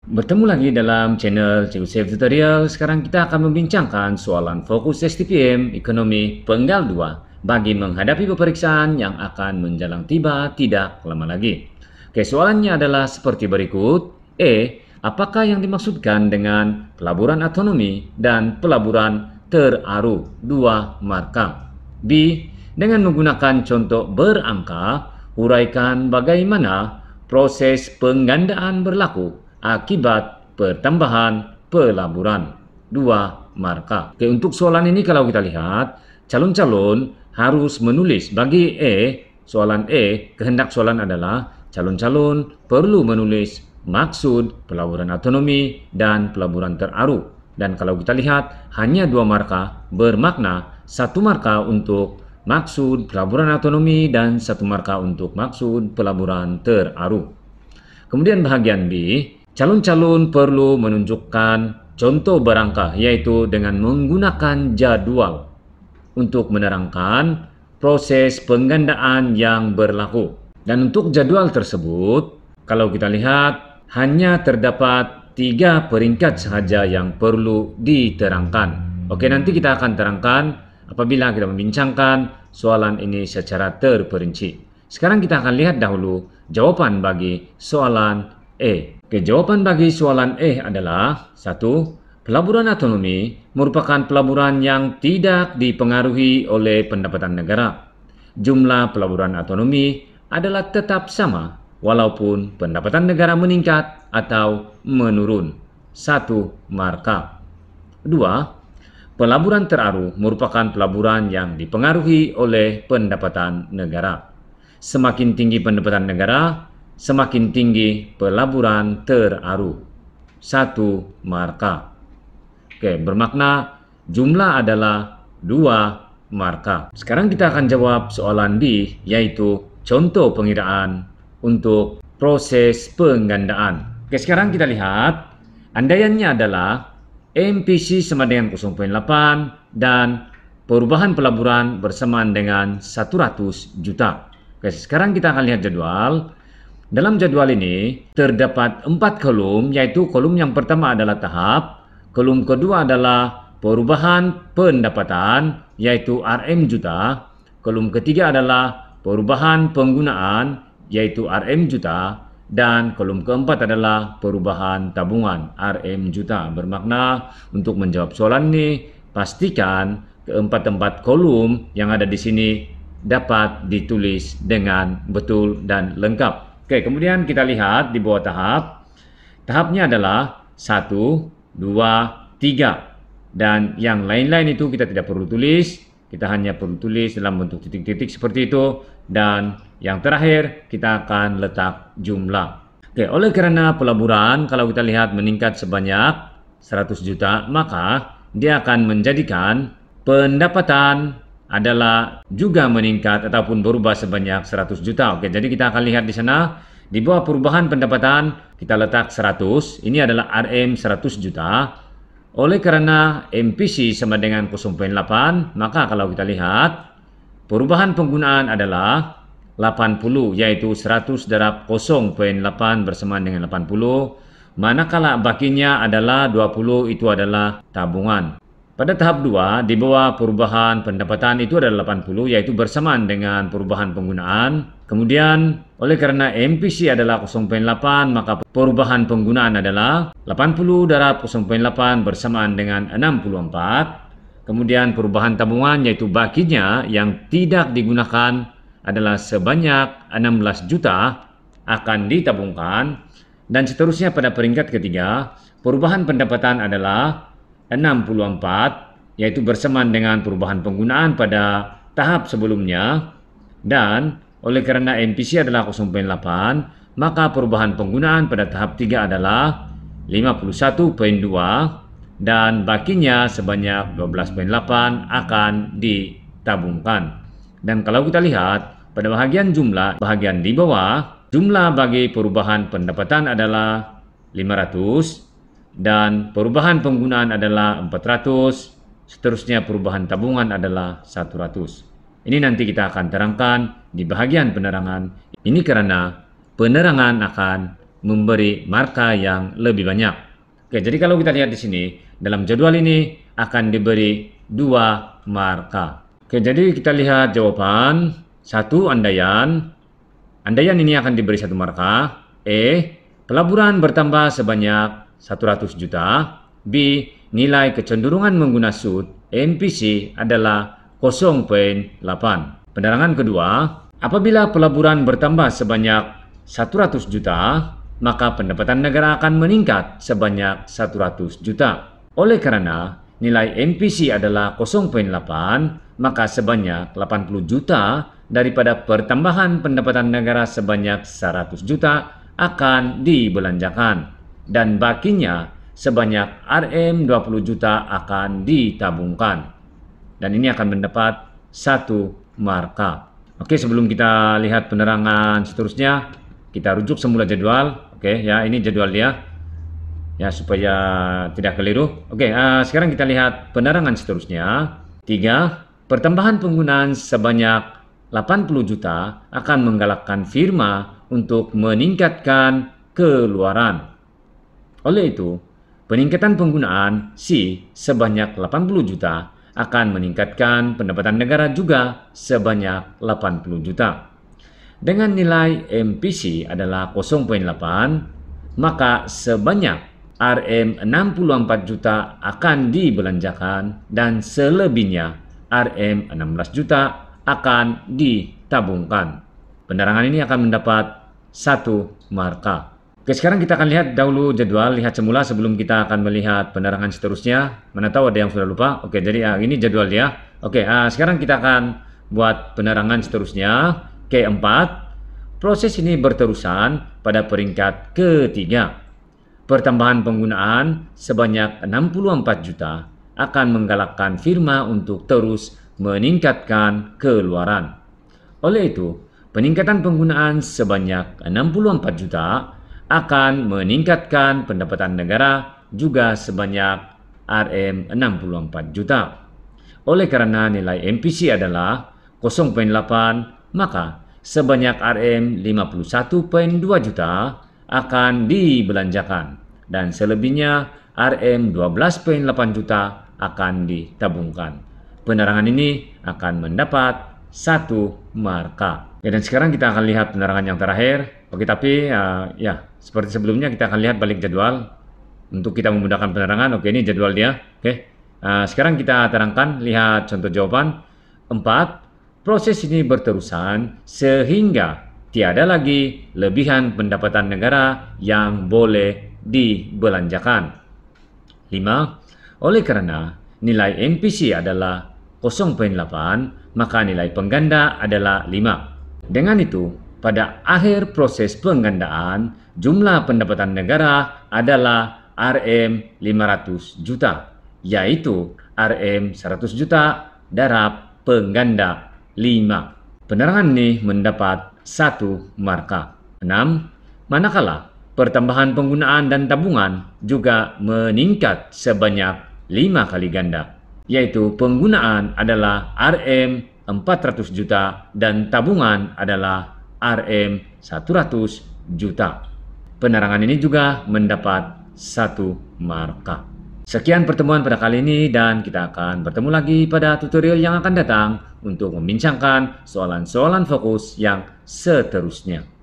Bertemu lagi dalam channel Cikgu Safe Tutorial. Sekarang kita akan membincangkan soalan fokus STPM Ekonomi Penggal 2 bagi menghadapi peperiksaan yang akan menjelang tiba tidak lama lagi. Oke, soalannya adalah seperti berikut. Apakah yang dimaksudkan dengan pelaburan otonomi dan pelaburan teraru 2 marka? B. Dengan menggunakan contoh berangka, uraikan bagaimana proses penggandaan berlaku akibat pertambahan pelaburan 2 marka. Oke, untuk soalan ini kalau kita lihat, calon-calon harus menulis bagi soalan kehendak soalan adalah calon-calon perlu menulis maksud pelaburan otonomi dan pelaburan teraru. Dan kalau kita lihat, hanya 2 marka bermakna 1 marka untuk maksud pelaburan otonomi dan 1 marka untuk maksud pelaburan teraru. Kemudian bahagian B, calon-calon perlu menunjukkan contoh berangka, yaitu dengan menggunakan jadwal untuk menerangkan proses penggandaan yang berlaku. Dan untuk jadwal tersebut, kalau kita lihat, hanya terdapat 3 peringkat sahaja yang perlu diterangkan. Oke, nanti kita akan terangkan apabila kita membincangkan soalan ini secara terperinci. Sekarang kita akan lihat dahulu jawaban bagi soalan Oke, jawaban bagi soalan adalah 1. Pelaburan otonomi merupakan pelaburan yang tidak dipengaruhi oleh pendapatan negara. Jumlah pelaburan otonomi adalah tetap sama walaupun pendapatan negara meningkat atau menurun. 1 marka. 2. Pelaburan teraru merupakan pelaburan yang dipengaruhi oleh pendapatan negara. Semakin tinggi pendapatan negara, semakin tinggi pelaburan teraru. 1 marka. Oke, bermakna jumlah adalah 2 marka. Sekarang kita akan jawab soalan B, yaitu contoh pengiraan untuk proses penggandaan. Oke, sekarang kita lihat andaiannya adalah MPC sama dengan 0,8 dan perubahan pelaburan bersamaan dengan 100 juta. Oke, sekarang kita akan lihat jadwal. Dalam jadwal ini terdapat 4 kolom, yaitu kolom yang pertama adalah tahap, kolom kedua adalah perubahan pendapatan, yaitu RM juta, kolom ketiga adalah perubahan penggunaan, yaitu RM juta, dan kolom keempat adalah perubahan tabungan, RM juta. Bermakna untuk menjawab soalan ini, pastikan keempat-empat kolom yang ada di sini dapat ditulis dengan betul dan lengkap. Oke, kemudian kita lihat di bawah tahap. Tahapnya adalah 1, 2, 3. Dan yang lain-lain itu kita tidak perlu tulis. Kita hanya perlu tulis dalam bentuk titik-titik seperti itu. Dan yang terakhir kita akan letak jumlah. Oke, oleh karena pelaburan kalau kita lihat meningkat sebanyak 100 juta, maka dia akan menjadikan pendapatan adalah juga meningkat ataupun berubah sebanyak 100 juta. Oke, jadi kita akan lihat di sana di bawah perubahan pendapatan kita letak 100. Ini adalah RM 100 juta. Oleh karena MPC sama dengan 0,8, maka kalau kita lihat perubahan penggunaan adalah 80, yaitu 100 darab 0,8 bersamaan dengan 80. Manakala bakinya adalah 20, itu adalah tabungan. Pada tahap 2, di bawah perubahan pendapatan itu adalah 80, yaitu bersamaan dengan perubahan penggunaan. Kemudian, oleh karena MPC adalah 0,8, maka perubahan penggunaan adalah 80 darab 0,8 bersamaan dengan 64. Kemudian perubahan tabungan, yaitu bakinya yang tidak digunakan adalah sebanyak 16 juta akan ditabungkan. Dan seterusnya pada peringkat ketiga, perubahan pendapatan adalah 64, yaitu bersamaan dengan perubahan penggunaan pada tahap sebelumnya. Dan oleh karena MPC adalah 0,8, maka perubahan penggunaan pada tahap 3 adalah 51,2 dan bakinya sebanyak 12,8 akan ditabungkan. Dan kalau kita lihat pada bahagian jumlah, bahagian di bawah, jumlah bagi perubahan pendapatan adalah 500 dan perubahan penggunaan adalah 400, seterusnya perubahan tabungan adalah 100. Ini nanti kita akan terangkan di bahagian penerangan. Ini karena penerangan akan memberi marka yang lebih banyak. Oke, jadi kalau kita lihat di sini, dalam jadwal ini akan diberi 2 marka. Oke, jadi kita lihat jawaban. 1, andaian. Andaian ini akan diberi 1 marka. Pelaburan bertambah sebanyak 100 juta. B, nilai kecenderungan mengguna SUD MPC adalah 0,8. Penerangan kedua, apabila pelaburan bertambah sebanyak 100 juta, maka pendapatan negara akan meningkat sebanyak 100 juta. Oleh karena nilai MPC adalah 0,8, maka sebanyak 80 juta daripada pertambahan pendapatan negara sebanyak 100 juta akan dibelanjakan. Dan bakinya sebanyak Rm20 juta akan ditabungkan. Dan ini akan mendapat 1 marka. Oke, sebelum kita lihat penerangan seterusnya, kita rujuk semula jadwal. Oke, ya, ini jadwal dia. Ya, supaya tidak keliru. Oke, sekarang kita lihat penerangan seterusnya. 3, pertambahan penggunaan sebanyak 80 juta akan menggalakkan firma untuk meningkatkan keluaran. Oleh itu, peningkatan penggunaan C sebanyak 80 juta akan meningkatkan pendapatan negara juga sebanyak 80 juta. Dengan nilai MPC adalah 0,8, maka sebanyak Rm64 juta akan dibelanjakan dan selebihnya Rm16 juta akan ditabungkan. Penerangan ini akan mendapat 1 marka. Oke, sekarang kita akan lihat dahulu jadwal, lihat semula sebelum kita akan melihat penerangan seterusnya. Mana tahu ada yang sudah lupa. Oke, jadi ini jadwal dia. Oke, sekarang kita akan buat penerangan seterusnya. Keempat, proses ini berterusan pada peringkat ketiga. Pertambahan penggunaan sebanyak 64 juta akan menggalakkan firma untuk terus meningkatkan keluaran. Oleh itu, peningkatan penggunaan sebanyak 64 juta akan meningkatkan pendapatan negara juga sebanyak Rm64 juta. Oleh karena nilai MPC adalah 0,8, maka sebanyak Rm51,2 juta akan dibelanjakan dan selebihnya Rm12,8 juta akan ditabungkan. Penerangan ini akan mendapat 1 marka. Ya, dan sekarang kita akan lihat penerangan yang terakhir. Oke, tapi ya seperti sebelumnya kita akan lihat balik jadwal untuk kita memudahkan penerangan. Oke, ini jadwal dia. Oke, sekarang kita terangkan, lihat contoh jawaban. 4, proses ini berterusan sehingga tiada lagi lebihan pendapatan negara yang boleh dibelanjakan. 5, oleh karena nilai MPC adalah 0,8, maka nilai pengganda adalah 5. Dengan itu, pada akhir proses penggandaan, jumlah pendapatan negara adalah Rm500 juta, yaitu Rm100 juta darab pengganda 5. Penerangan ini mendapat 1 marka. 6, manakala pertambahan penggunaan dan tabungan juga meningkat sebanyak 5 kali ganda, yaitu penggunaan adalah Rm400 juta dan tabungan adalah Rm100 juta. Penerangan ini juga mendapat 1 marka. Sekian pertemuan pada kali ini dan kita akan bertemu lagi pada tutorial yang akan datang untuk membincangkan soalan-soalan fokus yang seterusnya.